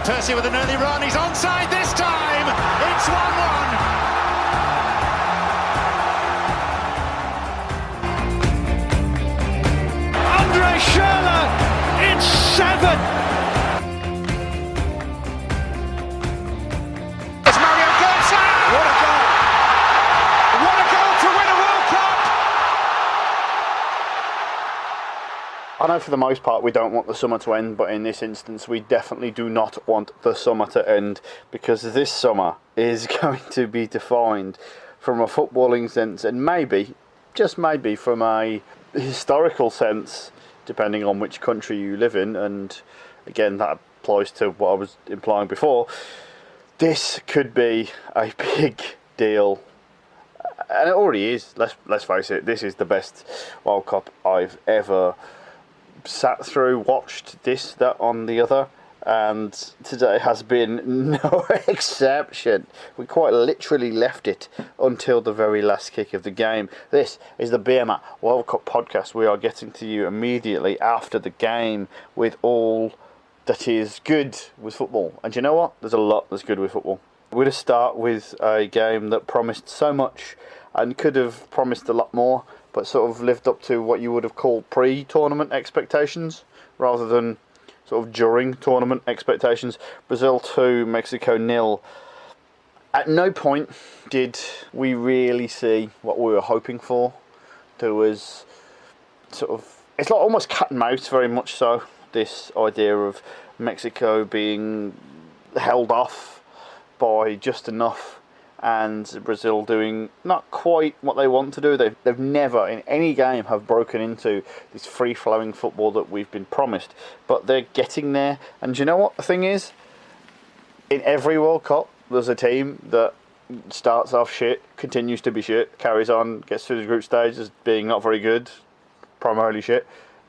Percy with an early run, he's onside this time! It's 1-1! Andre Schürrle, it's 7! It's Mario Götze! What a goal! What a goal to win a World Cup! I know for the most part we don't want the summer to end, but in this instance we definitely do not want the summer to end, because this summer is going to be defined from a footballing sense and maybe, just maybe, from a historical sense, depending on which country you live in, and again that applies to what I was implying before. This could be a big deal, and it already is. Let's face it, this is the best World Cup I've ever sat through, watched, this, that, on the other, and today has been no exception. We quite literally left it until the very last kick of the game. This is the Beermat World Cup podcast. We are getting to you immediately after the game with all that is good with football. And you know what? There's a lot that's good with football. We're going to start with a game that promised so much and could have promised a lot more, but sort of lived up to what you would have called pre-tournament expectations rather than sort of during tournament expectations. Brazil 2, Mexico 0. At no point did we really see what we were hoping for. There was sort of, it's like almost cat and mouse, very much so. This idea of Mexico being held off by just enough, and Brazil doing not quite what they want to do. They've never in any game have broken into this free-flowing football that we've been promised, but they're getting there. And do you know what the thing is? In every World Cup, there's a team that starts off shit, continues to be shit, carries on, gets through the group stage as being not very good, primarily shit,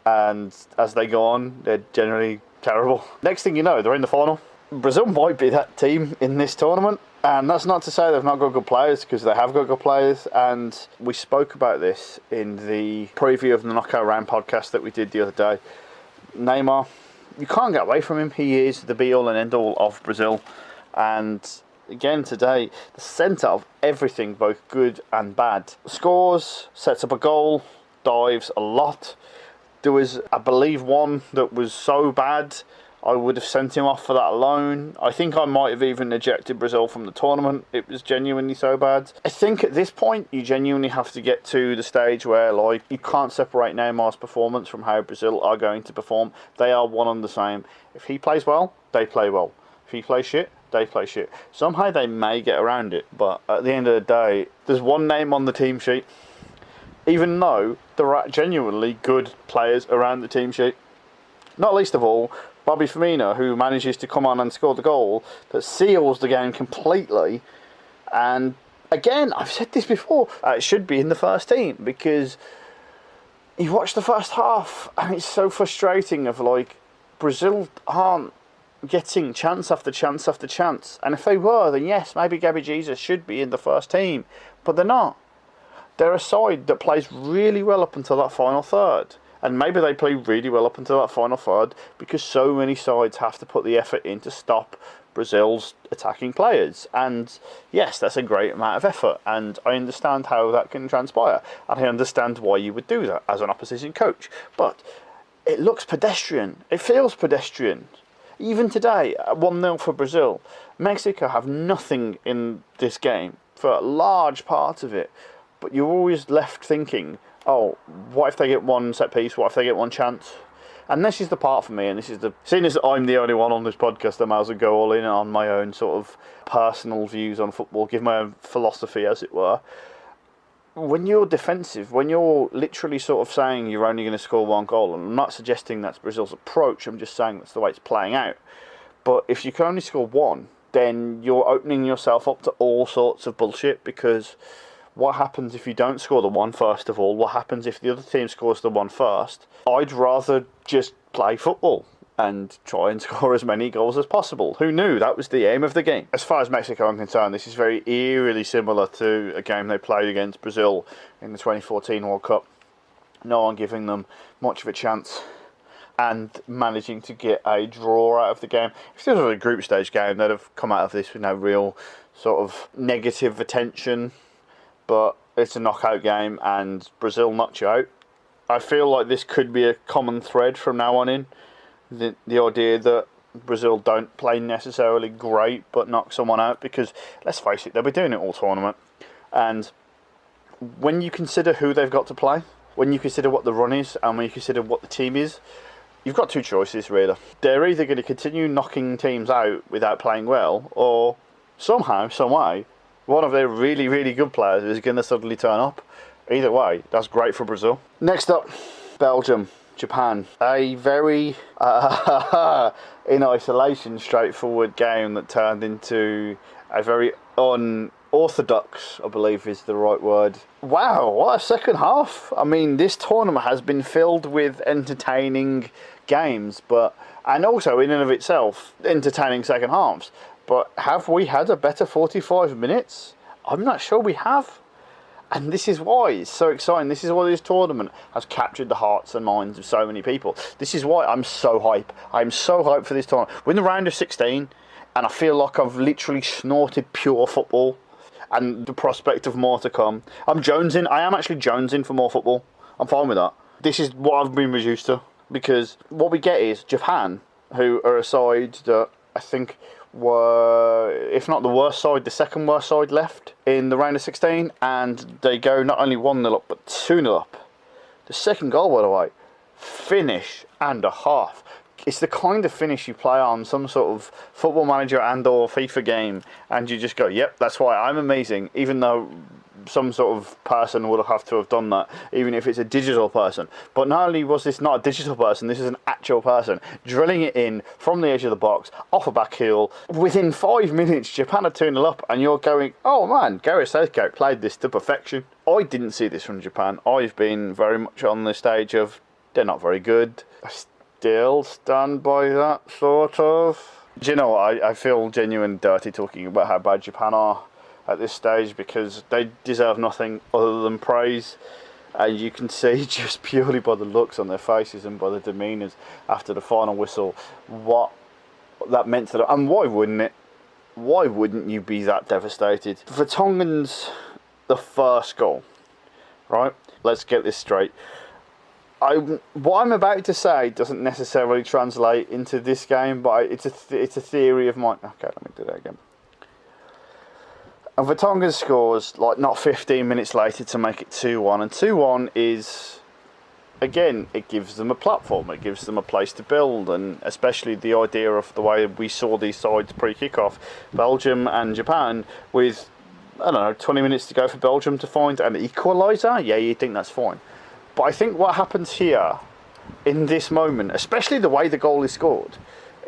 and as they go on, they're generally terrible. Next thing you know, they're in the final. Brazil might be that team in this tournament. And that's not to say they've not got good players, because they have got good players. And we spoke about this in the preview of the Knockout Round podcast that we did the other day. Neymar, you can't get away from him. He is the be-all and end-all of Brazil. And again today, the centre of everything, both good and bad. Scores, sets up a goal, dives a lot. There was, I believe, one that was so bad I would have sent him off for that alone. I think I might have even ejected Brazil from the tournament. It was genuinely so bad. I think at this point, you genuinely have to get to the stage where, like, you can't separate Neymar's performance from how Brazil are going to perform. They are one and the same. If he plays well, they play well. If he plays shit, they play shit. Somehow they may get around it, but at the end of the day, there's one name on the team sheet, even though there are genuinely good players around the team sheet. Not least of all, Bobby Firmino, who manages to come on and score the goal that seals the game completely. And again, I've said this before, it should be in the first team, because you watch the first half and it's so frustrating of, like, Brazil aren't getting chance after chance after chance. And if they were, then yes, maybe Gabby Jesus should be in the first team, but they're not. They're a side that plays really well up until that final third. And maybe they play really well up until that final third because so many sides have to put the effort in to stop Brazil's attacking players. And yes, that's a great amount of effort, and I understand how that can transpire, and I understand why you would do that as an opposition coach. But it looks pedestrian. It feels pedestrian. Even today, 1-0 for Brazil. Mexico have nothing in this game for a large part of it, but you're always left thinking, oh, what if they get one set piece? What if they get one chance? And this is the part for me, and this is the... Seeing as I'm the only one on this podcast, I might as well go all in on my own sort of personal views on football, give my own philosophy, as it were. When you're defensive, when you're literally sort of saying you're only going to score one goal, and I'm not suggesting that's Brazil's approach, I'm just saying that's the way it's playing out. But if you can only score one, then you're opening yourself up to all sorts of bullshit, because... what happens if you don't score the one first of all? What happens if the other team scores the one first? I'd rather just play football and try and score as many goals as possible. Who knew that was the aim of the game? As far as Mexico are concerned, this is very eerily similar to a game they played against Brazil in the 2014 World Cup. No one giving them much of a chance. and managing to get a draw out of the game. If this was a group stage game, they'd have come out of this with no real sort of negative attention, but it's a knockout game and Brazil knocked you out. I feel like this could be a common thread from now on in. The idea that Brazil don't play necessarily great but knock someone out, because let's face it, they'll be doing it all tournament. And when you consider who they've got to play, when you consider what the run is and when you consider what the team is, you've got two choices really. They're either going to continue knocking teams out without playing well, or somehow, some way, one of their really, really good players is going to suddenly turn up. Either way, that's great for Brazil. Next up, Belgium, Japan. A very, in isolation, straightforward game that turned into a very unorthodox, I believe is the right word. Wow, what a second half. I mean, this tournament has been filled with entertaining games, and also in and of itself, entertaining second halves. But have we had a better 45 minutes? I'm not sure we have. And this is why it's so exciting. This is why this tournament has captured the hearts and minds of so many people. This is why I'm so hype. I'm so hyped for this tournament. We're in the round of 16, and I feel like I've literally snorted pure football and the prospect of more to come. I'm jonesing. I am actually jonesing for more football. I'm fine with that. This is what I've been reduced to, because what we get is Japan, who are a side that I think were, if not the worst side, the second worst side left in the round of 16, and they go not only 1-0 up but 2-0 up. The second goal, by the way, finish and a half. It's the kind of finish you play on some sort of football manager and or FIFA game, and you just go, yep, that's why I'm amazing, even though some sort of person would have to have done that, even if it's a digital person. But not only was this not a digital person, this is an actual person drilling it in from the edge of the box, off a back heel. Within 5 minutes, Japan are 2-0 up, and you're going, oh man, Gareth Southgate played this to perfection. I didn't see this from Japan. I've been very much on the stage of, they're not very good. I still stand by that, sort of. Do you know what? I feel genuine dirty talking about how bad Japan are at this stage, because they deserve nothing other than praise, and you can see just purely by the looks on their faces and by the demeanours after the final whistle what that meant to them. And why wouldn't it? Why wouldn't you be that devastated? Vertonghen's the first goal, right? Let's get this straight. What I'm about to say doesn't necessarily translate into this game, but it's a theory of mine. Okay, let me do that again. And Vertonghen scores like not 15 minutes later to make it 2-1. And 2-1 is, again, it gives them a platform. It gives them a place to build. And especially the idea of the way we saw these sides pre-kickoff, Belgium and Japan, with, I don't know, 20 minutes to go for Belgium to find an equaliser. Yeah, you'd think that's fine. But I think what happens here in this moment, especially the way the goal is scored,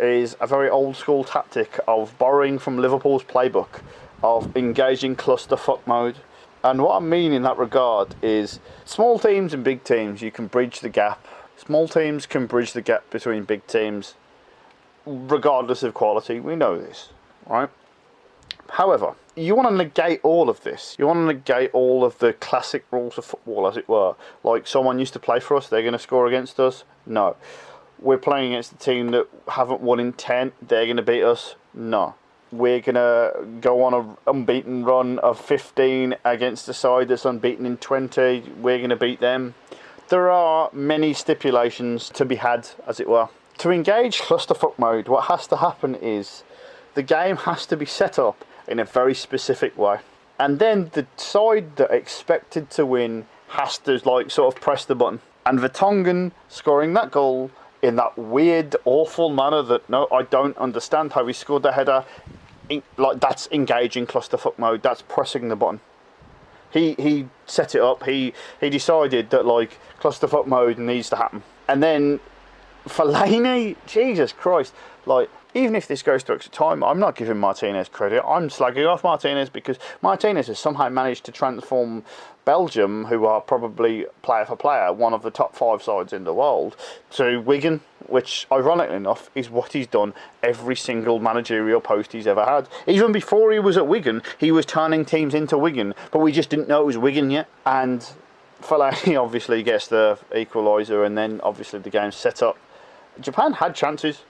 is a very old school tactic of borrowing from Liverpool's playbook of engaging clusterfuck mode. And what I mean in that regard is small teams and big teams, you can bridge the gap. Small teams can bridge the gap between big teams regardless of quality. We know this, right? However, you want to negate all of this. You want to negate all of the classic rules of football, as it were. Like, someone used to play for us, they're going to score against us? No. We're playing against a team that haven't won in 10, they're going to beat us? No. We're going to go on an unbeaten run of 15 against a side that's unbeaten in 20. We're going to beat them. There are many stipulations to be had, as it were. To engage clusterfuck mode, what has to happen is the game has to be set up in a very specific way. And then the side that expected to win has to, like, sort of press the button. And Vertonghen scoring that goal in that weird, awful manner that, no, I don't understand how he scored the header. Like, that's engaging clusterfuck mode. That's pressing the button. He set it up. He decided that, like, clusterfuck mode needs to happen. And then Fellaini, Jesus Christ, like, even if this goes to extra time, I'm not giving Martinez credit. I'm slagging off Martinez because Martinez has somehow managed to transform Belgium, who are probably player for player one of the top 5 sides in the world, to Wigan, which ironically enough is what he's done every single managerial post he's ever had. Even before he was at Wigan, he was turning teams into Wigan, but we just didn't know it was Wigan yet. And Fellaini obviously gets the equaliser, and then obviously the game's set up Japan had chances.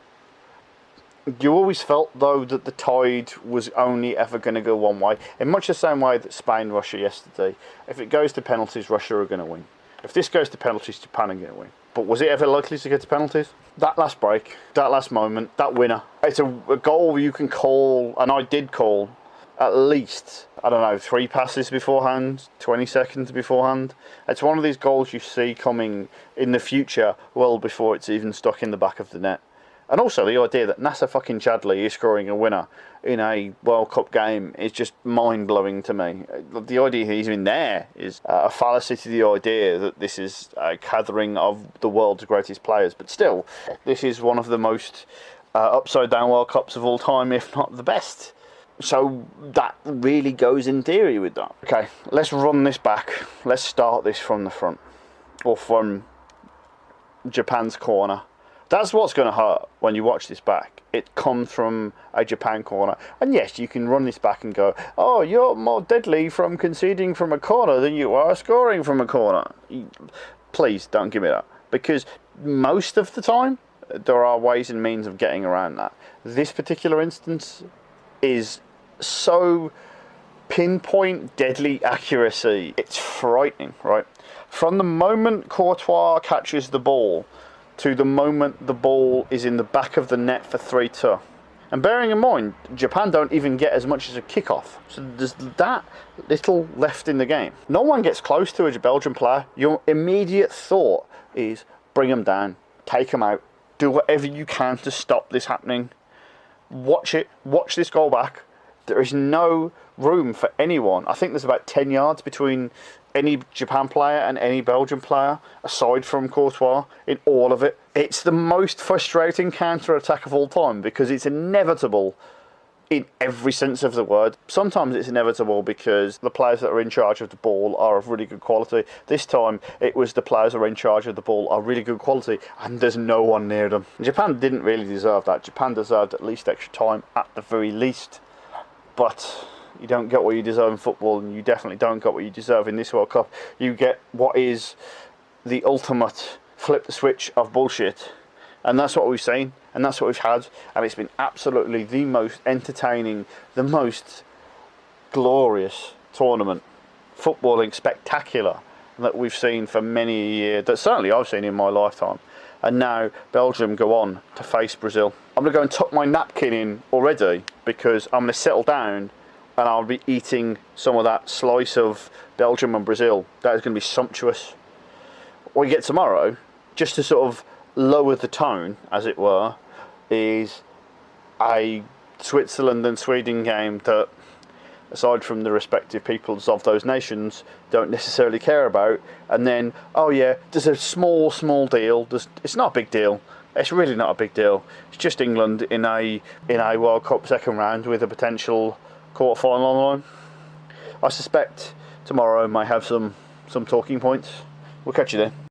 You always felt, though, that the tide was only ever going to go one way. In much the same way that Spain-Russia yesterday. If it goes to penalties, Russia are going to win. If this goes to penalties, Japan are going to win. But was it ever likely to get to penalties? That last break, that last moment, that winner. It's a goal you can call, and I did call, at least, 3 passes beforehand, 20 seconds beforehand. It's one of these goals you see coming in the future, well before it's even stuck in the back of the net. And also the idea that Nasser fucking Chadli is scoring a winner in a World Cup game is just mind-blowing to me. The idea he's in there is a fallacy to the idea that this is a gathering of the world's greatest players. But still, this is one of the most upside-down World Cups of all time, if not the best. So that really goes in theory with that. Okay, let's run this back. Let's start this from the front. Or from Japan's corner. That's what's going to hurt when you watch this back. It comes from a Japan corner. And yes, you can run this back and go, oh, you're more deadly from conceding from a corner than you are scoring from a corner. Please don't give me that. Because most of the time, there are ways and means of getting around that. This particular instance is so pinpoint deadly accuracy. It's frightening, right? From the moment Courtois catches the ball to the moment the ball is in the back of the net for 3-2. And bearing in mind, Japan don't even get as much as a kickoff. So there's that little left in the game. No one gets close to a Belgian player. Your immediate thought is bring them down, take them out, do whatever you can to stop this happening. Watch it, watch this goal back. There is no room for anyone. I think there's about 10 yards between any Japan player and any Belgian player, aside from Courtois, in all of it. It's the most frustrating counter-attack of all time because it's inevitable in every sense of the word. Sometimes it's inevitable because the players that are in charge of the ball are of really good quality. This time, it was the players that are in charge of the ball are really good quality and there's no one near them. Japan didn't really deserve that. Japan deserved at least extra time, at the very least. But you don't get what you deserve in football, and you definitely don't get what you deserve in this World Cup. You get what is the ultimate flip the switch of bullshit. And that's what we've seen, and that's what we've had, and it's been absolutely the most entertaining, the most glorious tournament, footballing spectacular, that we've seen for many a year, that certainly I've seen in my lifetime. And now Belgium go on to face Brazil. I'm going to go and tuck my napkin in already, because I'm going to settle down and I'll be eating some of that slice of Belgium and Brazil. That is going to be sumptuous. What we get tomorrow, just to sort of lower the tone, as it were, is a Switzerland and Sweden game that, aside from the respective peoples of those nations, don't necessarily care about. And then, oh yeah, there's a small deal. It's not a big deal. It's really not a big deal. It's just England in a World Cup second round with a potential quarter-final online. I suspect tomorrow might have some talking points. We'll catch you then.